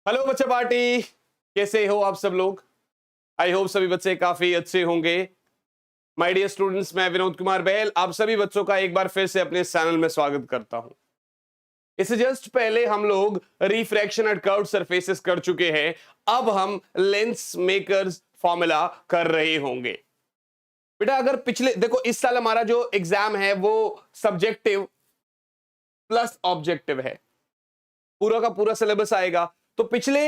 Hello बच्चे party, कैसे हो आप सब लोग। आई होप सभी बच्चे काफी अच्छे होंगे। माय डियर स्टूडेंट्स, मैं विनोद कुमार बैल आप सभी बच्चों का एक बार फिर से अपने चैनल में स्वागत करता हूं। इससे जस्ट पहले हम लोग रिफ्रैक्शन एट कर्व्ड सरफेसेस कर चुके हैं। अब हम लेंस मेकर्स फॉर्मूला कर रहे होंगे। बेटा अगर पिछले देखो, इस साल हमारा जो एग्जाम है वो सब्जेक्टिव प्लस ऑब्जेक्टिव है। पूरा का पूरा सिलेबस आएगा। तो पिछले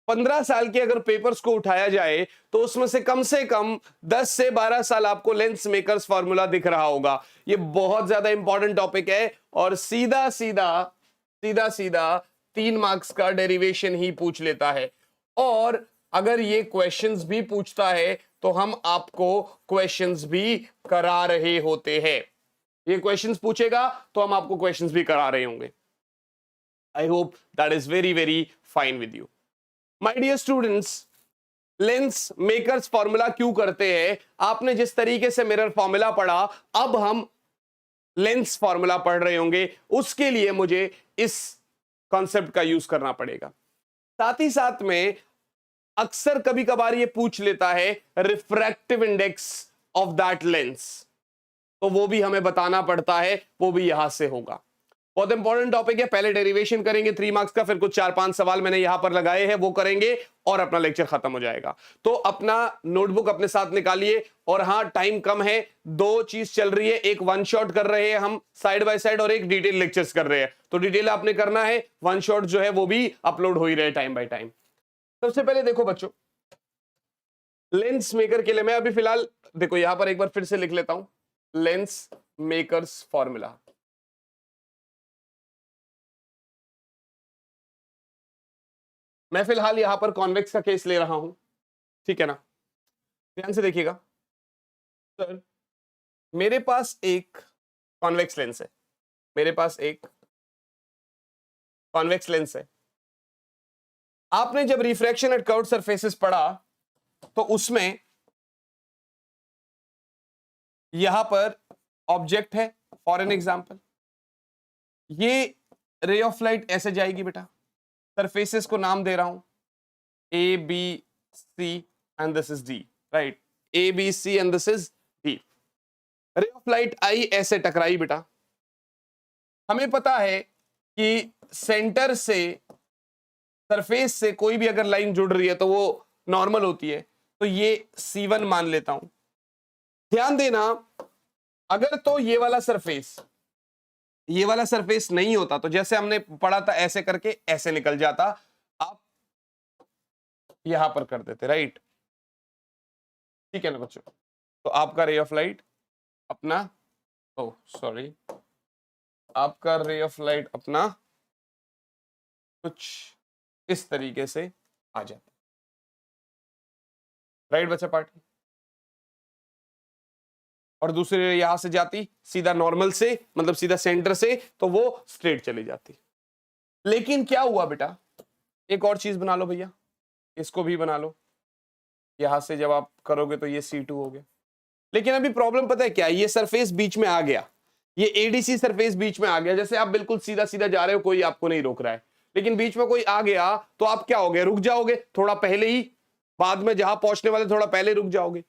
15 साल के अगर पेपर्स को उठाया जाए तो उसमें से कम 10 से 12 साल आपको लेंस मेकर्स फॉर्मूला दिख रहा होगा। ये बहुत ज्यादा इंपॉर्टेंट टॉपिक है और सीधा सीधा 3 मार्क्स का डेरिवेशन ही पूछ लेता है। और अगर ये क्वेश्चंस भी पूछता है तो हम आपको क्वेश्चंस भी करा रहे होते हैं। ये क्वेश्चंस पूछेगा तो हम आपको क्वेश्चंस भी करा रहे होंगे। I hope that is very very fine with you. My dear students, lens makers formula क्यों करते हैं? आपने जिस तरीके से मिरर फॉर्मूला पढ़ा, अब हम लेंस फॉर्मूला पढ़ रहे होंगे। उसके लिए मुझे इस कॉन्सेप्ट का यूज करना पड़ेगा। साथ ही साथ में अक्सर कभी कभार ये पूछ लेता है refractive index of that lens, तो वो भी हमें बताना पड़ता है, वो भी यहां से होगा। बहुत इंपॉर्टेंट टॉपिक है। पहले डेरिवेशन करेंगे 3 मार्क्स का, फिर कुछ 4-5 सवाल मैंने यहां पर लगाए हैं वो करेंगे और अपना लेक्चर खत्म हो जाएगा। तो अपना नोटबुक अपने साथ निकालिए। और हां, टाइम कम है, 2 चीज चल रही है। एक वन शॉट कर रहे हैं हम साइड बाय साइड और एक डिटेल लेक्चर्स कर रहे हैं। तो डिटेल आपने करना है, वन शॉट जो है वो भी अपलोड हो ही रहे टाइम बाय टाइम। सबसे पहले देखो बच्चों, लेंस मेकर के लिए मैं अभी फिलहाल देखो यहां पर एक बार फिर से लिख लेता हूं, लेंस मेकर्स फॉर्मूला। मैं फिलहाल यहां पर कॉन्वेक्स का केस ले रहा हूं, ठीक है ना। ध्यान से देखिएगा सर, मेरे पास एक कॉन्वेक्स लेंस है, मेरे पास एक कॉन्वेक्स लेंस है। आपने जब रिफ्रैक्शन एट कर्व्ड सरफेसेस पढ़ा तो उसमें यहां पर ऑब्जेक्ट है। फॉर एन एग्जांपल, ये रे ऑफ लाइट ऐसे जाएगी बेटा, सरफेसेस को नाम दे रहा हूं A B C and this is D, right. A B C and this is D. Ray of light आई ऐसे टकराई बेटा। हमें पता है कि सेंटर से सरफेस से कोई भी अगर लाइन जुड़ रही है तो वो नॉर्मल होती है। तो ये C1 मान लेता हूं। ध्यान देना, अगर तो ये वाला सरफेस नहीं होता तो जैसे हमने पढ़ा था ऐसे करके ऐसे निकल जाता, आप यहां पर कर देते, राइट। ठीक है ना बच्चों। तो आपका रे ऑफ लाइट अपना आपका रे ऑफ लाइट अपना कुछ इस तरीके से आ जाता, राइट बच्चा पार्टी। और दूसरी रे यहां से जाती सीधा नॉर्मल से, मतलब सीधा सेंटर से, तो वो स्ट्रेट चली जाती। लेकिन क्या हुआ बेटा, एक और चीज बना लो भैया, इसको भी बना लो। यहां से जब आप करोगे तो ये C2 हो गया। लेकिन अभी प्रॉब्लम पता है क्या, ये सरफेस बीच में आ गया, ये ADC सरफेस बीच में आ गया। जैसे आप बिल्कुल सीधा सीधा जा रहे हो, कोई आपको नहीं रोक रहा है, लेकिन बीच में कोई आ गया तो आप क्या हो गए, रुक जाओगे थोड़ा पहले ही, बाद में जहां पहुंचने वाले थोड़ा पहले रुक जाओगे।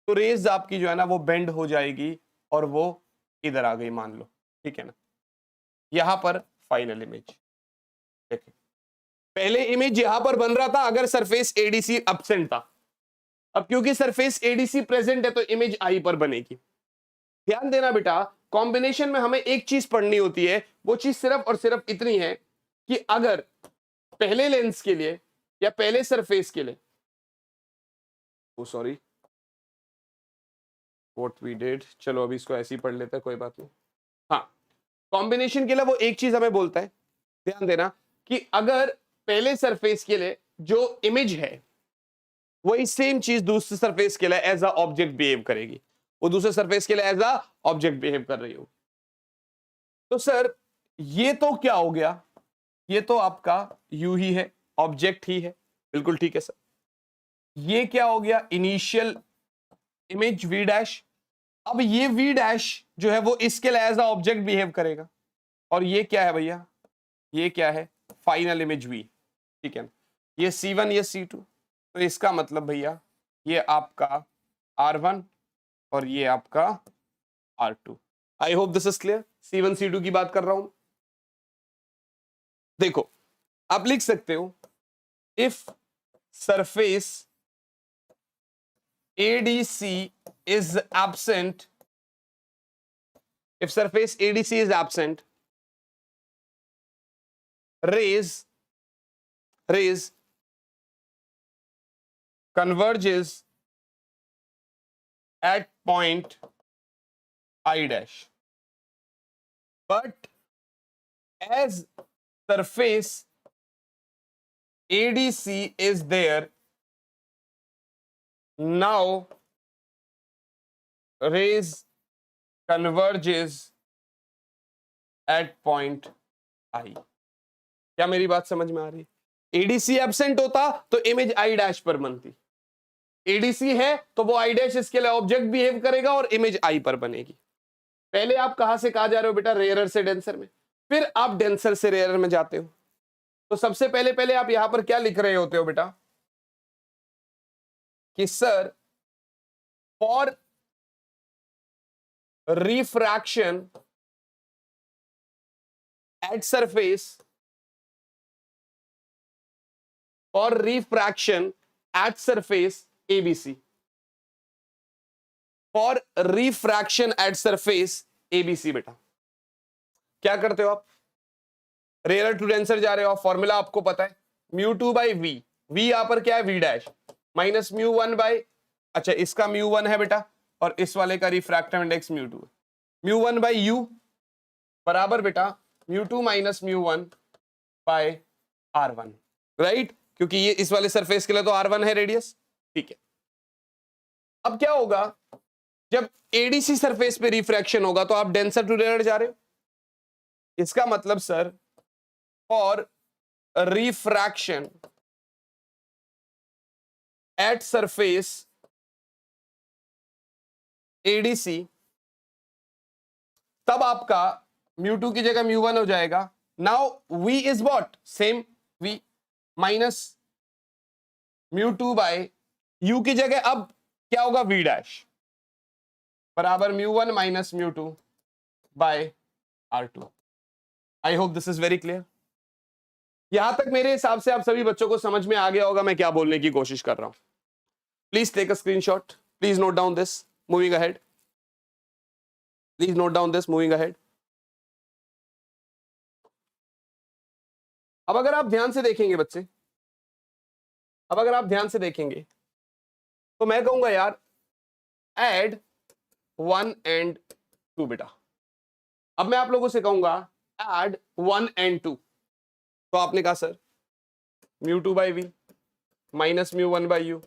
तो रेज आपकी जो है ना वो बेंड हो जाएगी और वो इधर आ गई मान लो, ठीक है ना। यहां पर फाइनल इमेज देखिए, पहले इमेज यहां पर बन रहा था अगर सरफेस ADC एब्सेंट था। अब क्योंकि सरफेस ADC प्रेजेंट है तो इमेज आई पर बनेगी। ध्यान देना बेटा, कॉम्बिनेशन में हमें एक चीज पढ़नी होती है, वो चीज सिर्फ और सिर्फ इतनी है कि अगर पहले लेंस के लिए या पहले सरफेस के लिए, सॉरी व्हाट वी डिड, चलो अभी इसको ऐसे ही पढ़ लेते हैं, कोई बात नहीं। हाँ, कॉम्बिनेशन के लिए वो एक चीज हमें बोलता है, ध्यान देना, कि अगर पहले सरफेस के लिए जो इमेज है वही सेम चीज दूसरे सरफेस के लिए एज अ ऑब्जेक्ट बिहेव करेगी, वो दूसरे सरफेस के लिए एज अ ऑब्जेक्ट बिहेव कर रही होगी। तो सर ये तो क्या हो गया, ये तो आपका यू ही है, ऑब्जेक्ट ही है, बिल्कुल ठीक है सर। ये क्या हो गया, इनिशियल इमेज V डैश। अब ये V डैश जो है वो इसके लिए एज अ ऑब्जेक्ट बिहेव करेगा। और ये क्या है भैया, ये क्या है, फाइनल इमेज V, ठीक है ना। ये C1 ये C2, तो इसका मतलब भैया ये आपका R1 और ये आपका R2। I hope this is clear. C1 C2 की बात कर रहा हूं। देखो आप लिख सकते हो if surface ADC is absent, if surface ADC is absent, rays converges at point I dash, but as surface ADC is there, now rays converges at point I। क्या मेरी बात समझ में आ रही है? एडीसी एब्सेंट होता तो इमेज आई डैश पर बनती, एडीसी है तो वो आई डैश इसके लिए ऑब्जेक्ट बिहेव करेगा और इमेज आई पर बनेगी। पहले आप कहां से कहा जा रहे हो बेटा? रेयरर से डेंसर में, फिर आप डेंसर से रेयरर में जाते हो। तो सबसे पहले आप यहां पर क्या लिख रहे होते हो बेटा कि sir for refraction at surface, for refraction at surface ABC, for refraction at surface ABC। बेटा क्या करते हो आप? रेयर टू डेंसर जा रहे हो, फॉर्मूला आपको पता है mu two by v, v यहां पर क्या है? V dash minus mu one by, अच्छा इसका म्यू वन है बेटा और इस वाले का रिफ्रैक्टिव इंडेक्स म्यू टू है, म्यू वन बाई यू बराबर बेटा mu two minus mu one by R one, right? क्योंकि ये इस वाले सरफेस के लिए तो R1 है रेडियस, ठीक है। अब क्या होगा जब एडीसी सरफेस पे रिफ्रैक्शन होगा तो आप डेंसर टू रेयर जा रहे हो, इसका मतलब sir for refraction at surface ADC, तब आपका म्यू टू की जगह म्यू वन हो जाएगा। Now v is what? Same v minus mu two by u की जगह अब क्या होगा? वी डैश बराबर mu one minus mu two by R two. I hope this is very clear. यहां तक मेरे हिसाब से आप सभी बच्चों को समझ में आ गया होगा मैं क्या बोलने की कोशिश कर रहा हूं। Please take a screenshot, please note down this, moving ahead, please note down this, moving ahead. अब अगर आप ध्यान से देखेंगे बच्चे, अब अगर आप ध्यान से देखेंगे तो मैं कहूंगा यार ऐड 1 and 2 बेटा। अब मैं आप लोगों से कहूंगा ऐड 1 and 2, तो आपने कहा sir mu two by v minus mu one by u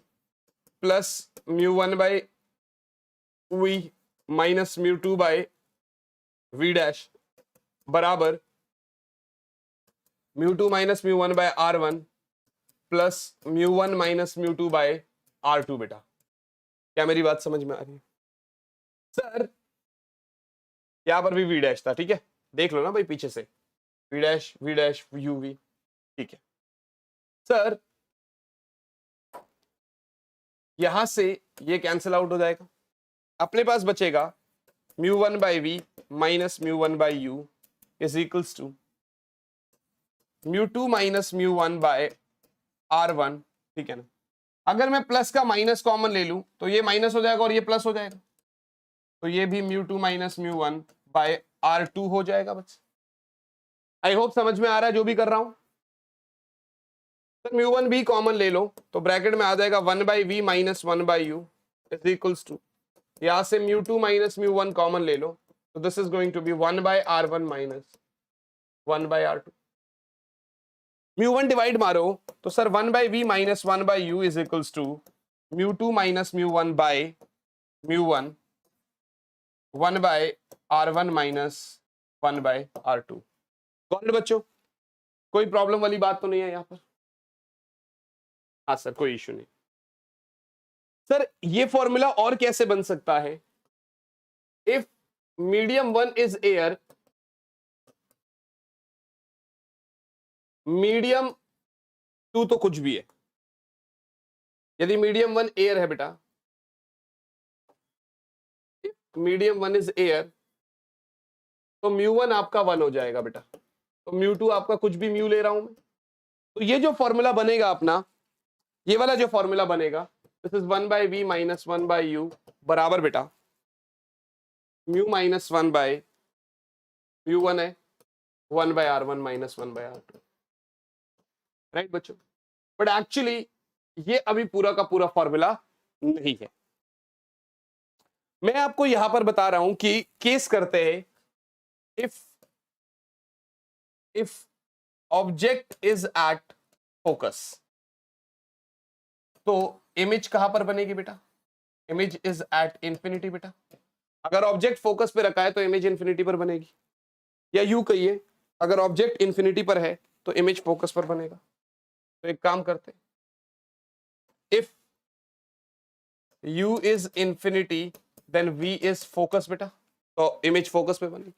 plus mu one by v minus mu two by v dash बराबर mu two minus mu one by R one plus mu one minus mu two by R two. बेटा क्या मेरी बात समझ में आ रही है? Sir यहां पर भी वी डैश था, ठीक है, देख लो ना भाई पीछे से, वी डैश यू वी, ठीक है। सर यहां से ये कैंसिल आउट हो जाएगा, अपने पास बचेगा mu one by v minus mu one by u is equals to mu two minus mu one by R one, ठीक है ना। अगर मैं प्लस का माइनस कॉमन ले लूं तो ये माइनस हो जाएगा और ये प्लस हो जाएगा, तो ये भी mu two minus mu one by R two हो जाएगा बच्चे। आई होप समझ में आ रहा है जो भी कर रहा हूं। सर म्यू वन भी कॉमन ले लो तो ब्रैकेट में आ जाएगा 1 by v minus 1 by u is equals to, यहां से mu two minus mu one common ले लो तो this is going to be 1 by R one minus 1 by R two. Mu one divide मारो तो sir 1 by v minus 1 by u is equals to mu two minus mu one by mu one 1 by R one minus 1 by R two. Got बच्चों? कोई problem वाली बात तो नहीं है यहाँ पर? हाँ सर कोई इश्यू नहीं। सर ये फॉर्मूला और कैसे बन सकता है? If medium one is air, medium two तो कुछ भी है। यदि मीडियम वन एयर है बेटा, मीडियम वन इज एयर, तो म्यू वन आपका वन हो जाएगा बेटा, तो म्यू टू आपका कुछ भी म्यू ले रहा हूं मैं। तो ये जो फॉर्मूला बनेगा अपना, ये वाला जो फॉर्मूला बनेगा, this is 1/v minus 1/u बराबर बेटा म्यू माइनस 1/, म्यू वन है 1/r1 माइनस 1/r2, राइट बच्चों। बट एक्चुअली ये अभी पूरा का पूरा फॉर्मूला नहीं है। मैं आपको यहां पर बता रहा हूं कि केस करते हैं, if object is at focus, तो इमेज कहां पर बनेगी बेटा, इमेज इज एट इंफिनिटी बेटा। अगर ऑब्जेक्ट फोकस पे रखा है तो इमेज इंफिनिटी पर बनेगी, या यू कहिए अगर ऑब्जेक्ट इंफिनिटी पर है तो इमेज फोकस पर बनेगा। तो एक काम करते हैं, if u is infinity then v is focus बेटा, तो इमेज फोकस पे बनेगी।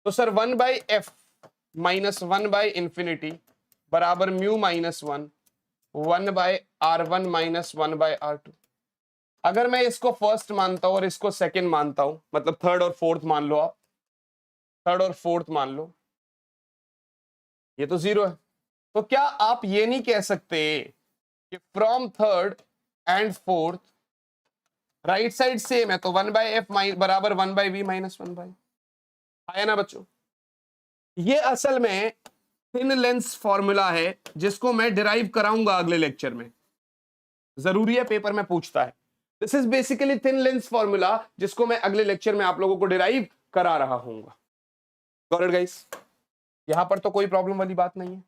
तो सर 1/f माइनस 1/इंफिनिटी बराबर mu minus 1/r1 minus 1/r2। अगर मैं इसको फर्स्ट मानता हूं और इसको सेकंड मानता हूं, मतलब थर्ड और फोर्थ मान लो आप, थर्ड और फोर्थ मान लो, ये तो जीरो है। तो क्या आप ये नहीं कह सकते कि from third and fourth right side same है, तो 1/f बराबर 1/v माइनस 1/, आया ना बच्चों। ये असल में थिन लेंस फॉर्मूला है जिसको मैं डिराइव कराऊंगा अगले लेक्चर में, जरूरी है, पेपर में पूछता है। This is basically thin lens formula जिसको मैं अगले लेक्चर में आप लोगों को डिराइव करा रहा हूं। गॉट इट गाइस, यहां पर तो कोई प्रॉब्लम वाली बात नहीं है,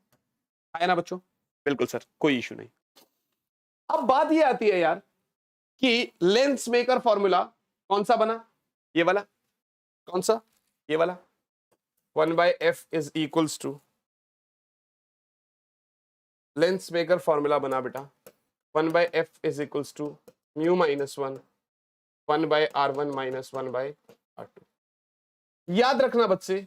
आया ना बच्चों। बिल्कुल सर, कोई इशू नहीं। अब बात ये आती है यार कि लेंस मेकर फॉर्मूला कौन सा बना, ये वाला, कौन सा, ये वाला 1/f is equals to, lens maker formula बना बेटा 1/f is equals to mu minus 1/r1 minus 1/r2। याद रखना बच्चे,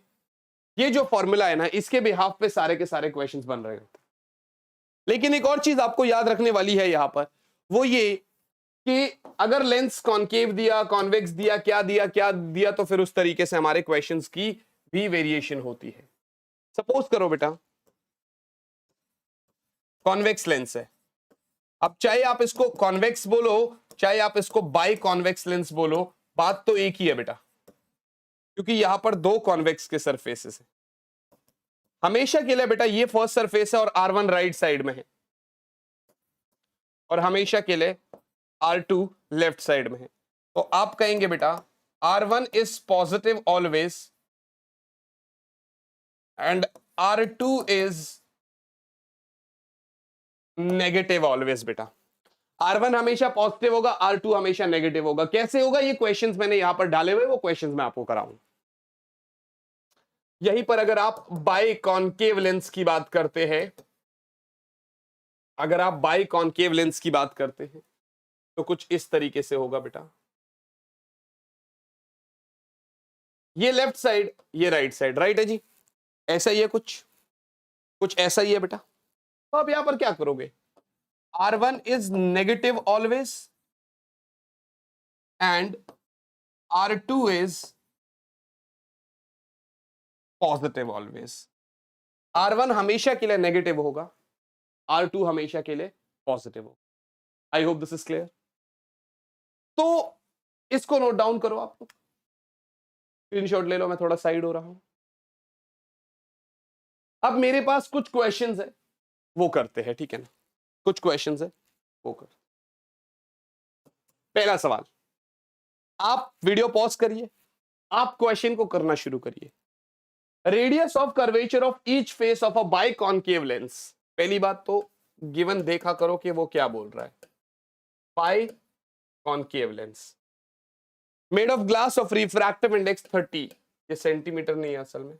ये जो फॉर्मूला है ना, इसके बिहाफ पे सारे के सारे क्वेश्चंस बन रहे होते। लेकिन एक और चीज आपको याद रखने वाली है यहां पर, वो ये कि अगर लेंस कॉनकेव दिया, कॉन्वेक्स दिया, क्या दिया, तो फिर उस तरीके से हमारे क्वेश्चंस की भी वेरिएशन होती है। सपोज करो बेटा कॉन्वेक्स लेंस है, अब चाहे आप इसको कॉन्वेक्स बोलो चाहे आप इसको बाई कॉन्वेक्स लेंस बोलो, बात तो एक ही है बेटा, क्योंकि यहां पर दो कॉन्वेक्स के सरफेसेस है। हमेशा के लिए बेटा ये फर्स्ट सरफेस है और R1 राइट साइड में है, और हमेशा के लिए R2 लेफ्ट साइड में है। तो आप कहेंगे बेटा R1 is positive always and R2 is negative always बेटा। R1 हमेशा पॉजिटिव होगा, R2 हमेशा नेगेटिव होगा। कैसे होगा, ये क्वेश्चंस मैंने यहां पर डाले हुए, वो क्वेश्चंस मैं आपको कराऊंगा। यहीं पर अगर आप बाई कॉनकेव लेंस की बात करते हैं, अगर आप बाई कॉनकेव लेंस की बात करते हैं तो कुछ इस तरीके से होगा बेटा, ये लेफ्ट साइड ये राइट साइड, राइट है जी, ऐसा ही है, कुछ ऐसा ही है बेटा। तो आप यहां पर क्या करोगे, R1 is negative always and R2 is positive always. R1 हमेशा के लिए नेगेटिव होगा, R2 हमेशा के लिए पॉजिटिव होगा। आई होप दिस इज क्लियर। तो इसको नोट डाउन करो, आपको स्क्रीनशॉट ले लो, मैं थोड़ा साइड हो रहा हूं। अब मेरे पास कुछ क्वेश्चंस है, वो करते हैं, ठीक है ना, कुछ क्वेश्चंस है वो कर। पहला सवाल, आप वीडियो पॉज करिए, आप क्वेश्चन को करना शुरू करिए। Radius of curvature of each face of a biconcave lens. पहली बात तो गिवन देखा करो कि वो क्या बोल रहा है। Biconcave lens made of glass of refractive index 30, ये सेंटीमीटर नहीं है असल में,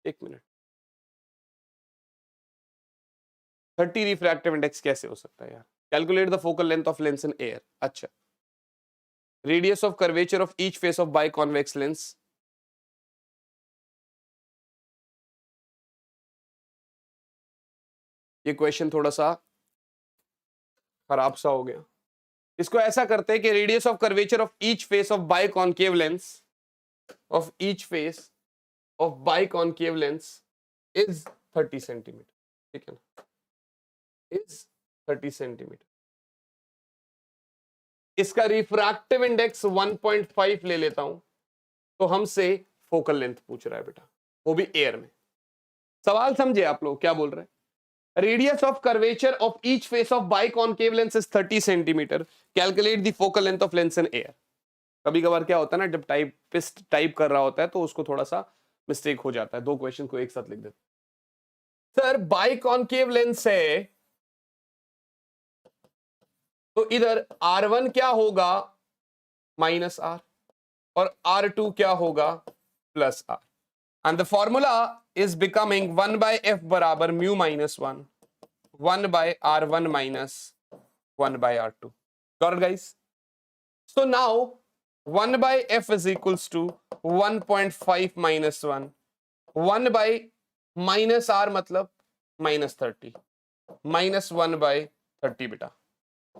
एक मिनट, 30 रिफ्रैक्टिव इंडेक्स कैसे हो सकता है यार। Calculate the focal length of lens in air. अच्छा, radius of curvature of each face of biconvex lens, ये क्वेश्चन थोड़ा सा खराब सा हो गया। इसको ऐसा करते हैं कि radius of curvature of each face of biconcave lens is 30 centimetre, ठीक है ना, इज 30 सेंटीमीटर। इसका रिफ्रैक्टिव इंडेक्स 1.5 ले लेता हूं, तो हमसे फोकल लेंथ पूछ रहा है बेटा, वो भी एयर में। सवाल समझे आप लोग क्या बोल रहे हैं? Radius of curvature of each face of biconcave lens is 30 centimetre, calculate the focal length of lens in air. कभी कभार क्या होता है ना, जब टाइपिस्ट टाइप कर रहा होता है तो उसको थोड़ा सा मिस्टेक हो जाता है, दो क्वेश्चन को एक साथ लिख देते। सर बाइकॉन्केव लेंस है तो इधर R1 क्या होगा, -R, और R2 क्या होगा, +R, and the formula is becoming 1/f बराबर mu -1, 1/R1 minus 1/R2. Got it, guys? So now 1/f is equals to 1.5 minus 1, 1/-R मतलब -30, -1/30 बेटा।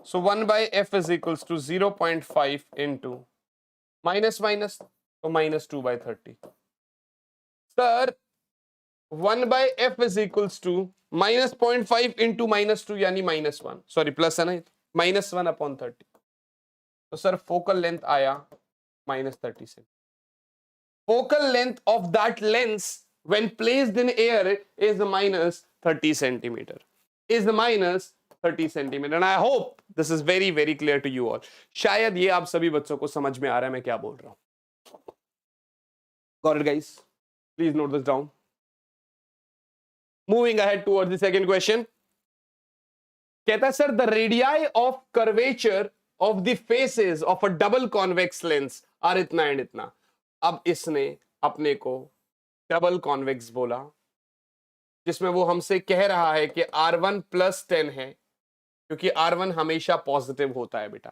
So 1/f is equals to 0.5 into minus तो -2/30। Sir 1/f is equals to -0.5 into -2 यानी -1, sorry plus है ना, -1/30। तो sir focal length आया -30 से। Focal length of that lens when placed in air is -30 centimeter, is -30 centimeter, and I hope this is very very clear to you all. शायद ये आप सभी बच्चों को समझ में आ रहा है मैं क्या बोल रहा हूं। Got it, guys? Please note this down. Moving ahead towards the second question. कहता है sir the radii of curvature of the faces of a double convex lens are इतना एंड इतना। अब इसने अपने को डबल कॉन्वेक्स बोला, जिसमें वो हमसे कह रहा है कि R1 +10 है, क्योंकि R1 हमेशा पॉजिटिव होता है बेटा,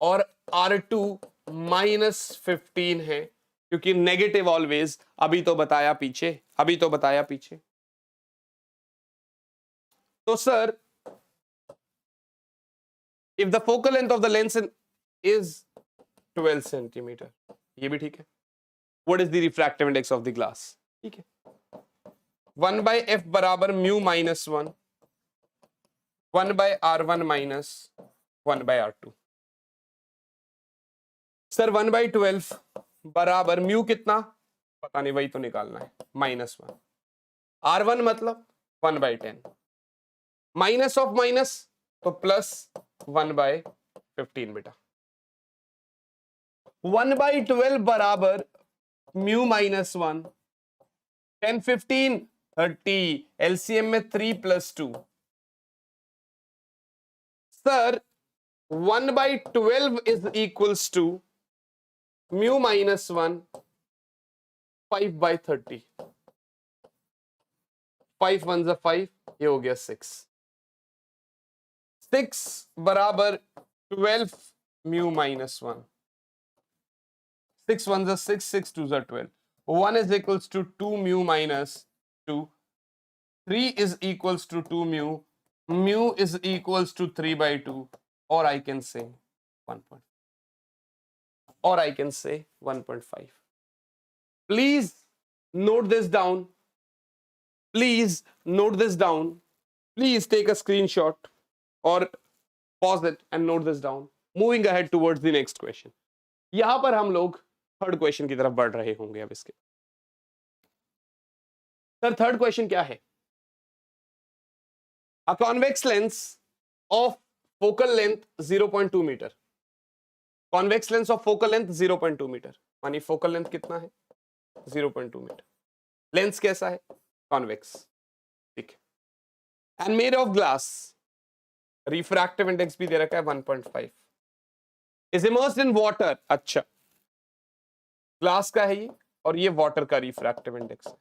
और R2 -15 है, क्योंकि नेगेटिव ऑलवेज। अभी तो बताया पीछे। तो sir if the focal length of the lens is 12 centimeter, ये भी ठीक है। what is the refractive index of the glass? ठीक है, 1/f बराबर mu -1, 1/R1 minus 1/R2। Sir 1/12 बराबर म्यू कितना पता नहीं, वही तो निकालना है, -1। R1 मतलब 1/10, माइनस ऑफ माइनस तो +1/15 बेटा। 1/12 बराबर म्यू -1, 10 15 30, एलसीएम में 3 + 2। Sir 1/12 is equals to mu -1 5/30, 5 1 = 5, ये हो गया 6। 6 बराबर 12 mu -1, 6 1 = 6, 6 2 = 12, 1 is equals to 2 mu -2, 3 is equals to 2 mu, mu is equals to 3/2, or I can say 1.5. Please note this down. Please take a screenshot or pause it and note this down. Moving ahead towards the next question. यहां पर हम लोग third question की तरफ बढ़ रहे होंगे अब इसके। सर थर्ड क्वेश्चन क्या है? A convex lens of focal length 0.2 metre, convex lens of focal length 0.2 metre, मानी फोकल लेंथ कितना है 0.2 मीटर, लेंस कैसा है कॉन्वेक्स, ठीक है, and made of glass, refractive index भी दे रखा है 1.5, इज इमर्स्ड इन वाटर। अच्छा, ग्लास का है ये और ये वाटर का रिफ्रैक्टिव इंडेक्स है।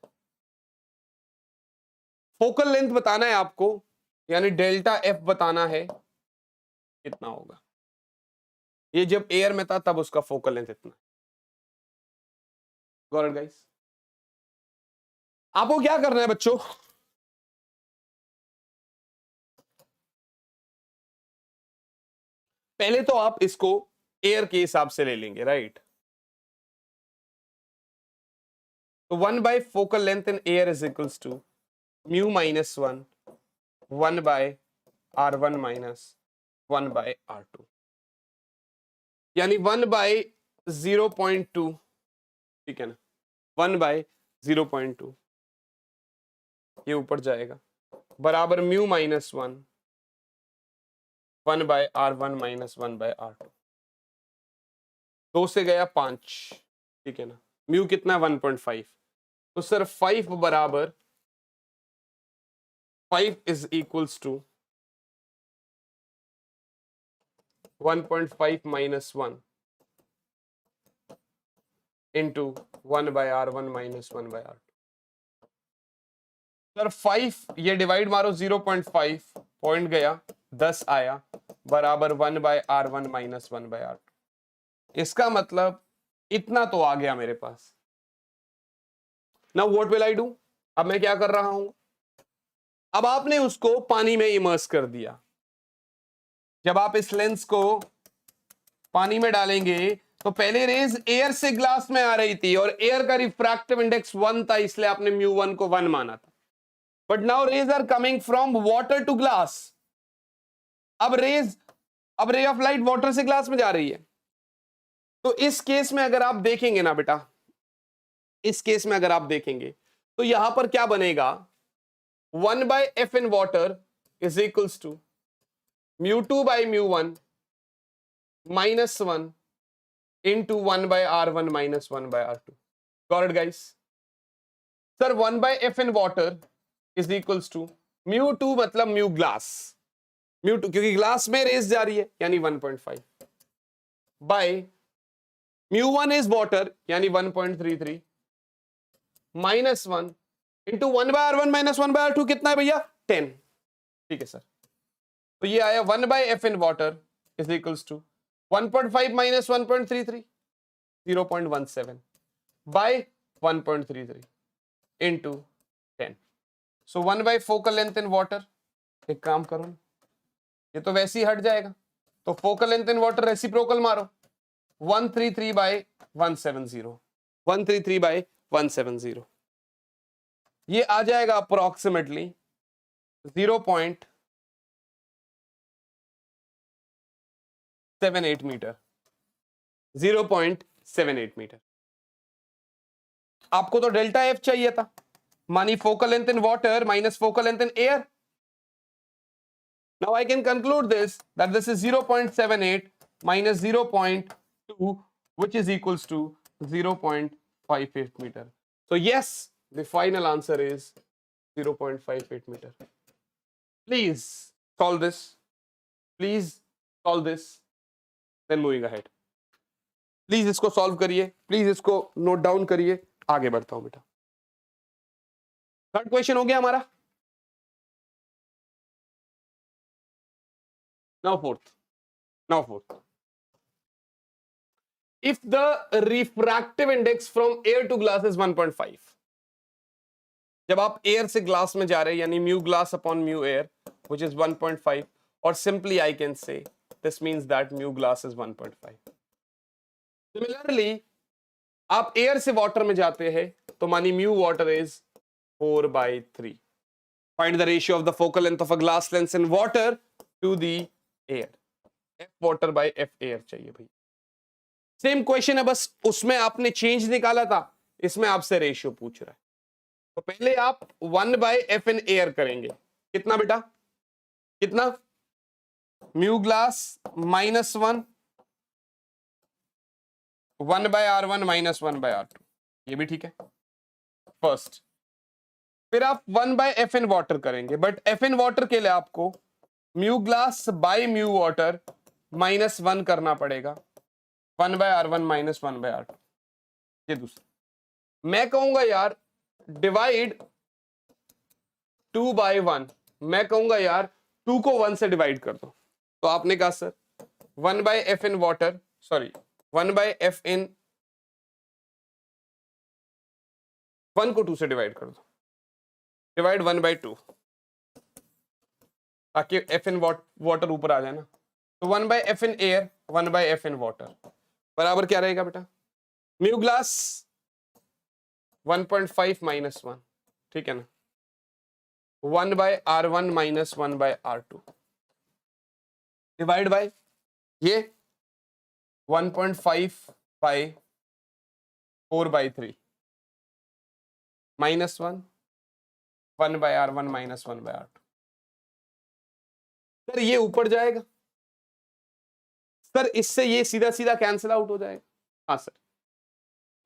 फोकल लेंथ बताना है आपको, यानी डेल्टा एफ बताना है कितना होगा। ये जब एयर में था तब उसका फोकल लेंथ इतना। Got it guys? आपको क्या करना है बच्चों, पहले तो आप इसको एयर के हिसाब से ले लेंगे, राइट? तो 1 by focal length in air is equals to mu minus 1 1 by R1 minus 1 by R2, यानी 1 बाय 0.2, ठीक है ना, 1 बाय 0.2 ये ऊपर जाएगा, बराबर mu minus 1 1 by R1 minus 1 by R2। 2 से गया 5, ठीक है ना, म्यू कितना है 1.5, तो सर 5 बराबर 5 is equals to 1.5 minus 1 into 1 by R1 minus 1 by R2। Sir 5 ये डिवाइड मारो 0.5, पॉइंट गया 10 आया, बराबर 1 by R1 minus 1 by R2। इसका मतलब इतना तो आ गया मेरे पास। Now what will I do? अब मैं क्या कर रहा हूं, अब आपने उसको पानी में इमर्स कर दिया। जब आप इस लेंस को पानी में डालेंगे तो पहले रेज एयर से ग्लास में आ रही थी और एयर का रिफ्रैक्टिव इंडेक्स 1 था, इसलिए आपने म्यू 1 को 1 माना था। But now rays are coming from water to glass. अब रे ऑफ लाइट वाटर से ग्लास में जा रही है, तो इस केस में अगर आप देखेंगे ना बेटा, इस केस में अगर आप देखेंगे तो यहां पर क्या बनेगा, 1 by F in water is equals to mu 2 by mu 1 minus 1 into 1 by R1 minus 1 by R2. Got it, guys? Sir, 1 by F in water is equals to mu 2 मतलब mu glass, mu 2 क्योंकि glass में race जा रही है यानी 1.5 by mu 1 is water यानी 1.33 minus 1 into 1 by R1 minus 1 by R2 कितना है भैया 10, ठीक है सर। तो ये आया 1 by F in water is equals to 1.5 minus 1.33 0.17 by 1.33 into 10. So 1 by focal length in water, एक काम करो ना, ये तो वैसे ही हट जाएगा, तो focal length in water reciprocal मारो 133 by 170 133 by 170, ये आ जाएगा अप्रोक्सीमेटली 0.78 मीटर, 0.78 मीटर। आपको तो डेल्टा एफ चाहिए था, मानी focal length in water minus focal length in air. Now I can conclude this that this is 0.78 minus 0.2 which is equals to 0.58 meter. So yes, the final answer is 0.58 meter. Please solve this. Please solve this. Then moving ahead. Please इसको solve करिए, please इसको note down करिए, आगे बढ़ता हूं बेटा। Third question हो गया हमारा। Now fourth. If the refractive index from air to glass is 1.5, जब आप एयर से ग्लास में जा रहे हैं यानी mu glass upon mu air which is 1.5, और simply I can say this means that mu glass is 1.5। Similarly आप एयर से वाटर में जाते हैं तो मानी mu water is 4/3। Find the ratio of the focal length of a glass lens in water to the air. F water by F air चाहिए भाई। Same question है, बस उसमें आपने चेंज निकाला था, इसमें आपसे रेशियो पूछ रहा है। तो पहले आप 1 बाय एफ इन एयर करेंगे, कितना बेटा, कितना, mu glass minus 1 1 by R1 minus 1 by R2, ये भी ठीक है फर्स्ट। फिर आप 1 बाय एफ इन वाटर करेंगे, बट एफ इन वाटर के लिए आपको mu glass by mu water minus 1 करना पड़ेगा, 1 by R1 minus 1 by R2। ये दूसरा, मैं कहूंगा यार डिवाइड 2 बाय 1, मैं कहूंगा यार 2 को 1 से डिवाइड कर दो। तो आपने कहा sir 1 by F in water, sorry 1 by F in, 1 को 2 से डिवाइड कर दो, डिवाइड 1 बाय 2, ताकि एफ इन वाटर ऊपर आ जाए ना। तो 1/f in air 1/f in water बराबर क्या रहेगा बेटा, म्यू ग्लास 1.5 माइनस 1, ठीक है ना, 1/r1 minus 1/r2 divide by ये 1.5 by 4/3 minus 1/r1 minus 1/r2। Sir ये ऊपर जाएगा सर, इससे ये सीधा सीधा कैंसिल आउट हो जाएगा। हाँ सर,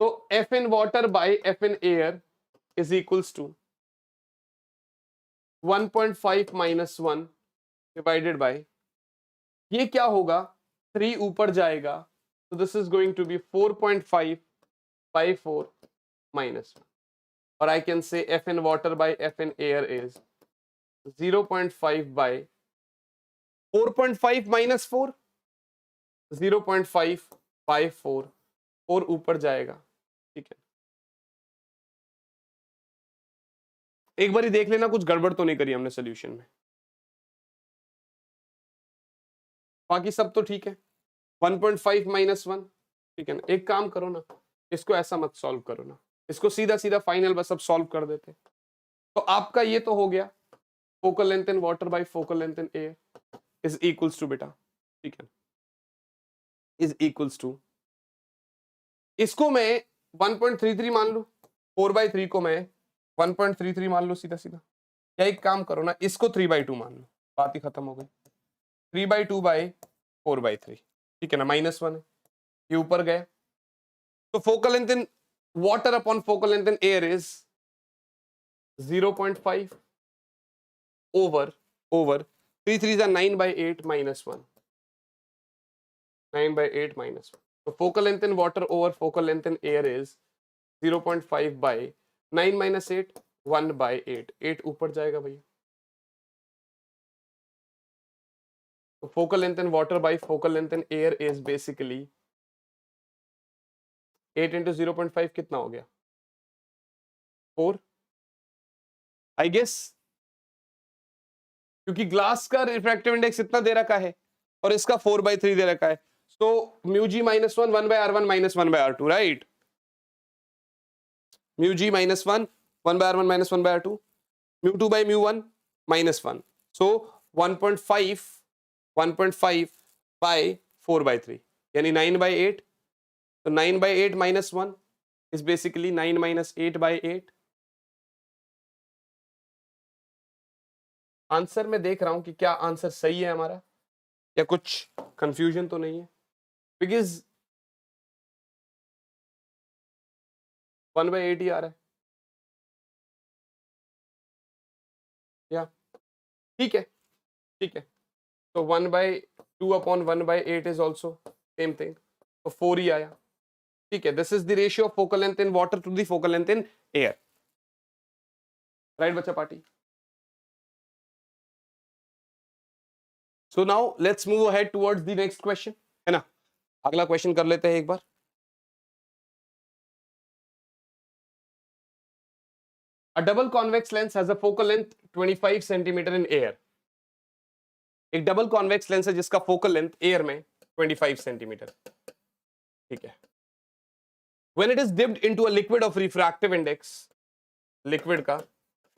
तो F in water by F in air is equals to 1.5 minus 1 divided by ये क्या होगा, 3 ऊपर जाएगा, तो this is going to be 4.5 by 4 minus 1, और I can say F in water by F in air is 0.5 by 4.5 minus 4, 0.5 by 4, 4 ऊपर जाएगा, ठीक है। एक बार ही देख लेना कुछ गड़बड़ तो नहीं करी हमने सोल्यूशन में, बाकी सब तो ठीक है। 1.5 माइनस 1, ठीक है ना। एक काम करो ना, इसको ऐसा मत सॉल्व करो ना, इसको सीधा सीधा फाइनल बस अब सॉल्व कर देते। तो आपका ये तो हो गया focal length in water by focal length in air is equals to बेटा, ठीक है, इज इक्वल्स टू, इसको मैं 1.33 मान लू, 4/3 को मैं 1.33 मान लो सीधा सीधा, या एक काम करो ना, इसको 3/2 मान लो, बात ही खत्म हो गई। 3/2 बाय 4/3, ठीक है ना, माइनस 1 है, ये ऊपर गया, तो focal length in water upon focal length in air is 0.5 over 3 3s are 9/8 minus 1, 9/8 minus 1, so focal length in water over focal length in air is 0.5 by 9 minus 8, 1/8, 8 ऊपर जाएगा भैया, तो focal length in water by focal length in air is basically 8 into 0.5 कितना हो गया, 4 I guess, क्योंकि glass का refractive index इतना दे रखा है और इसका 4/3 दे रखा है, so mu g minus 1 1/r1 minus 1/r2, right, mu g minus 1 1/r1 minus 1/r2, mu 2 by mu 1 minus 1, so 1.5 by 4/3 यानी 9/8, तो 9/8 minus 1 is basically 9 minus 8/8। Answer में देख रहा हूं कि क्या आंसर सही है हमारा या कुछ कंफ्यूजन तो नहीं है, बिकॉज 1/8 ही आ रहा है, या ठीक है, ठीक है, तो 1/2 upon 1/8 is also same thing, तो 4 ही आया, ठीक है। This is the ratio of focal length in water to the focal length in air, right बच्चा party. So now let's move ahead towards the next question, है ना, अगला question कर लेते हैं एक बार। A double convex lens has a focal length 25 centimeter in air, एक डबल कॉन्वेक्स लेंस है जिसका फोकल लेंथ एयर में 25 सेंटीमीटर, ठीक है। When it is dipped into a liquid of refractive index, liquid का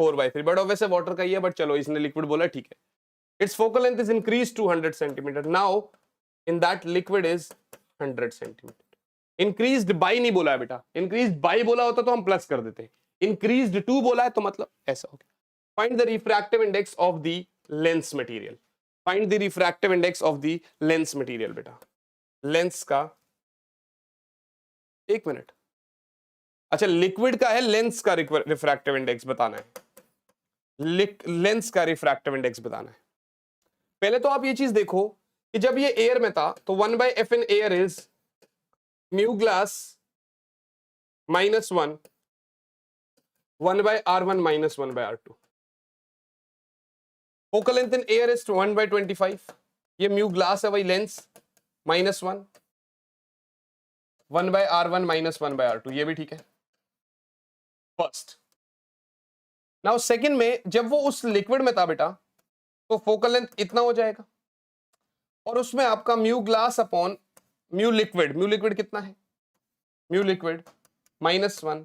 4/3, बट ऑब्वियसली वाटर का ही है, but चलो इसने लिक्विड बोला, ठीक है। Its focal length is increased to 100 centimeter. Now in that liquid is 100 centimeter. Increased by नहीं बोला है बेटा, increased by बोला होता तो हम प्लस कर देते, increased to बोला है तो मतलब ऐसा हो गया। Find the refractive index of the lens material. Find the refractive index of the lens material बेटा, लेंस का, एक मिनट, अच्छा लिक्विड का है, लेंस का रिफ्रैक्टिव इंडेक्स बताना है, लेंस का रिफ्रैक्टिव इंडेक्स बताना है। पहले तो आप ये चीज देखो कि जब ये एयर में था तो 1/f in air is mu glass minus 1 1/r1 minus 1/r2, focal length in air is 1/25, ये म्यू ग्लास है वही lens, minus 1 1/r1 minus 1/r2, ये भी ठीक है फर्स्ट। नाउ सेकंड में जब वो उस लिक्विड में था बेटा तो फोकल लेंथ इतना हो जाएगा, और उसमें आपका mu glass upon mu liquid कितना है, mu liquid -1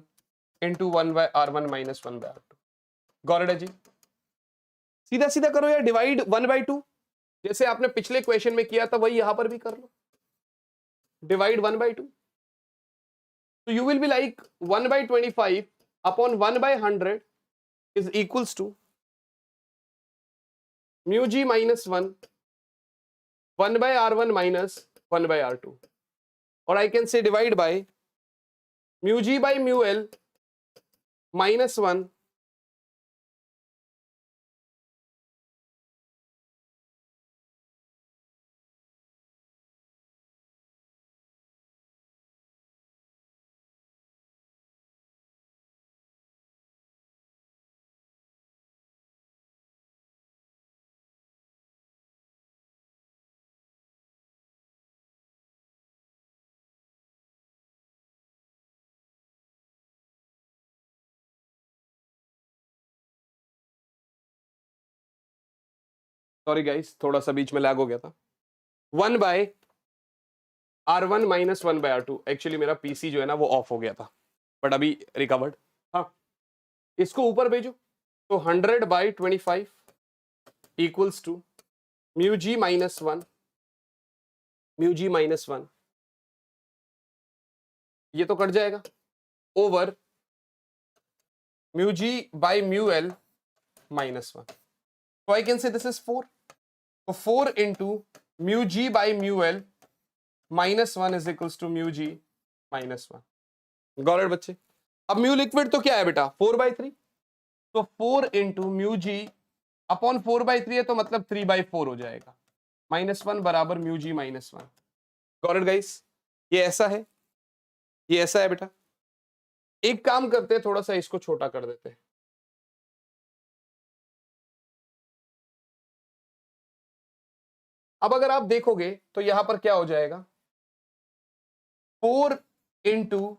into 1/r1 - 1/r2। Got it है जी। सीधा सीधा करो यार, डिवाइड 1/2 जैसे आपने पिछले क्वेश्चन में किया था वही यहां पर भी कर लो, divide 1/2। So you will be like 1/25 upon 1/100 is equals to mu g minus 1/r1 minus 1/r2, or I can say divide by mu g by mu l minus 1 sorry guys थोड़ा सा बीच में लैग हो गया था। 1/r1 minus 1/r2, actually मेरा PC जो है ना वो ऑफ हो गया था बट अभी रिकवर्ड। हाँ इसको ऊपर भेजो तो 100/25 equals to mu g minus 1 ये तो कट जाएगा over mu g by mu l -1। So I can say this is 4. So 4 into mu g by mu L -1 is equals to mu g -1. Got it बच्चे। अब mu liquid तो क्या है बेटा 4/3, तो 4 into mu g अपॉन 4/3 है तो मतलब 3/4 हो जाएगा, -1 बराबर mu g -1। Got it guys, ये ऐसा है, ये ऐसा है बेटा। एक काम करते हैं थोड़ा सा इसको छोटा कर देते हैं। अब अगर आप देखोगे तो यहां पर क्या हो जाएगा 4 into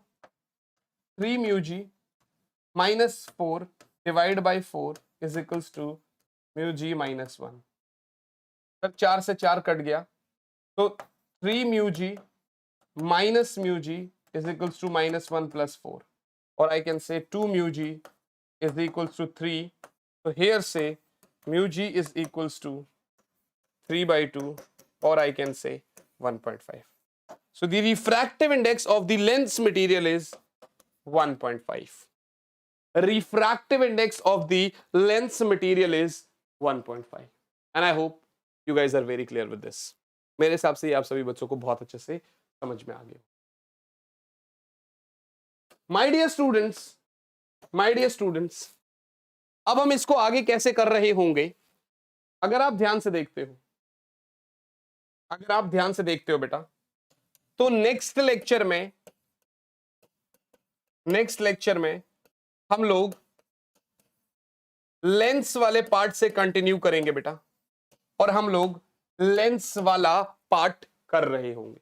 3 mu g -4 divide by 4 is equals to mu g -1। तब 4 से 4 कट गया तो 3 mu g minus mu g is equals to -1 + 4, और I can say 2 mu g is equals to 3। तो हियर से mu g is equals to 3/2, or I can say 1.5. So the refractive index of the lens material is 1.5. Refractive index of the lens material is 1.5. And I hope you guys are very clear with this. मेरे हिसाब से ये आप सभी बच्चों को बहुत अच्छे से समझ में आ गया। My dear students, अब हम इसको आगे कैसे कर रहे होंगे, अगर आप ध्यान से देखते हो बेटा, तो नेक्स्ट लेक्चर में हम लोग लेंस वाले पार्ट से कंटिन्यू करेंगे बेटा, और हम लोग लेंस वाला पार्ट कर रहे होंगे।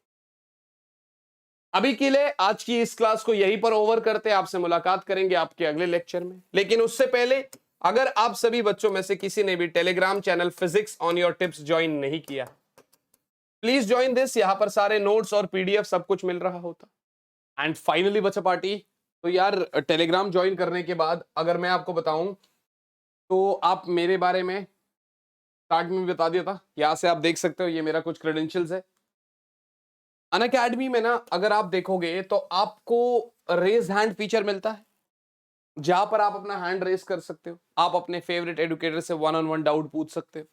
अभी के लिए आज की इस क्लास को यहीं पर ओवर करते हैं, आपसे मुलाकात करेंगे आपके अगले लेक्चर में। लेकिन उससे पहले अगर आप सभी बच्चों में से किसी ने भी Telegram channel physics on your tips join नहीं किया, प्लीज ज्वाइन दिस। यहां पर सारे नोट्स और पीडीएफ सब कुछ मिल रहा होता। एंड फाइनली बच्चा पार्टी, तो यार टेलीग्राम ज्वाइन करने के बाद अगर मैं आपको बताऊं तो आप मेरे बारे में स्टार्ट में बता दिया था, यहां से आप देख सकते हो ये मेरा कुछ क्रेडेंशियल्स है। अनअकैडमी में ना अगर आप देखोगे तो आपको रेज हैंड फीचर मिलता है, जहां पर आप अपना हैंड रेज कर सकते हो, आप अपने फेवरेट एडुकेटर से 1-on-1 डाउट पूछ सकते हो।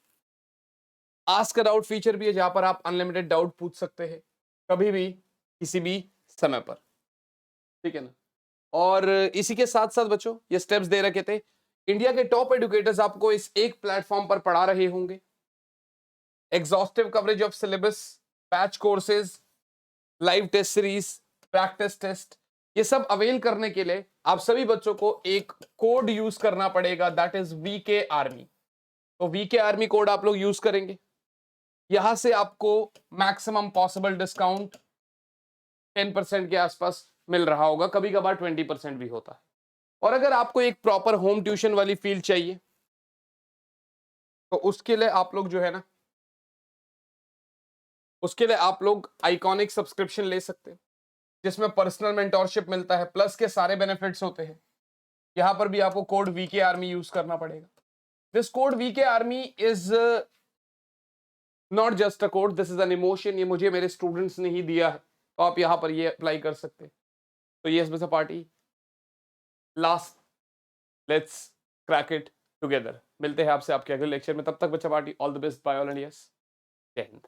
आस्क अ डाउट फीचर भी है, जहां पर आप अनलिमिटेड डाउट पूछ सकते हैं कभी भी किसी भी समय पर, ठीक है ना। और इसी के साथ साथ बच्चों ये स्टेप्स दे रखे थे, इंडिया के टॉप एडुकेटर्स आपको इस एक प्लेटफॉर्म पर पढ़ा रहे होंगे। Exhaustive coverage of syllabus, batch courses, live test series, practice test, ये सब अवेल करने के लिए आप सभी बच्चों को एक कोड यूज करना पड़ेगा, दैट इज वीके आर्मी। तो वीके आर्मी कोड आप लोग यूज करेंगे, यहां से आपको मैक्सिमम पॉसिबल डिस्काउंट 10% के आसपास मिल रहा होगा, कभी कभार 20% भी होता है। और अगर आपको एक प्रॉपर होम ट्यूशन वाली फील चाहिए तो उसके लिए आप लोग जो है ना उसके लिए आप लोग आइकॉनिक सब्सक्रिप्शन ले सकते हैं, जिसमें पर्सनल मेंटोरशिप मिलता है, प्लस के सारे बेनिफिट्स होते हैं। यहां पर भी आपको कोड वीके आर्मी यूज करना पड़ेगा। This code VK army is not just a code, this is an emotion. ये मुझे मेरे स्टूडेंट्स ने ही दिया है, तो आप यहां पर ये अप्लाई कर सकते हैं। तो yes mister party, last, let's crack it together. मिलते हैं आपसे आपके अगले लेक्चर में, तब तक बच्चा party, all the best, bye all and yes, जय हिंद।